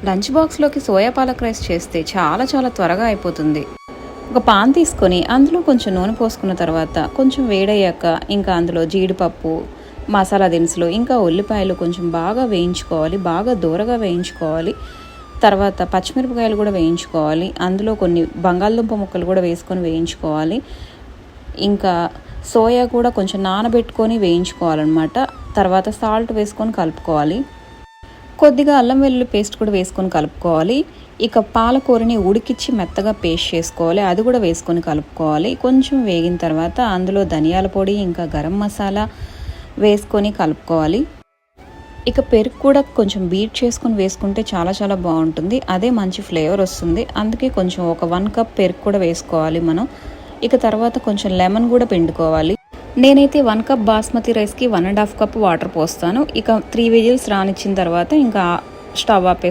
Lunch బాక్స్లోకి soya palak rice చేస్తే చాలా చాలా త్వరగా అయిపోతుంది. ఒక పాన్ తీసుకొని అందులో కొంచెం నూనె పోసుకున్న తర్వాత కొంచెం వేడయ్యాక ఇంకా అందులో జీడిపప్పు, మసాలా దినుసులు, ఇంకా ఉల్లిపాయలు కొంచెం బాగా వేయించుకోవాలి. బాగా దూరగా వేయించుకోవాలి. తర్వాత పచ్చిమిరపకాయలు కూడా వేయించుకోవాలి. అందులో కొన్ని బంగాళదుంప ముక్కలు కూడా వేసుకొని వేయించుకోవాలి. ఇంకా సోయా కూడా కొంచెం నానబెట్టుకొని వేయించుకోవాలన్నమాట. తర్వాత సాల్ట్ వేసుకొని కలుపుకోవాలి. కొద్దిగా అల్లం వెల్లుల్లి పేస్ట్ కూడా వేసుకొని కలుపుకోవాలి. ఇక పాలకూరని ఉడికిచ్చి మెత్తగా పేస్ట్ చేసుకోవాలి. అది కూడా వేసుకొని కలుపుకోవాలి. కొంచెం వేగిన తర్వాత అందులో ధనియాల పొడి, ఇంకా గరం మసాలా వేసుకొని కలుపుకోవాలి. ఇక పెరుగు కూడా కొంచెం బీట్ చేసుకొని వేసుకుంటే చాలా చాలా బాగుంటుంది. అదే మంచి ఫ్లేవర్ వస్తుంది. అందుకే కొంచెం ఒక 1 కప్ పెరుగు కూడా వేసుకోవాలి మనం. ఇక తర్వాత కొంచెం లెమన్ కూడా పిండుకోవాలి. నేనైతే 1 కప్ బాస్మతి రైస్కి 1.5 కప్ వాటర్ పోస్తాను. ఇక 3 విజిల్స్ రానిచ్చిన తర్వాత ఇంకా స్టవ్ ఆపేస్తాను.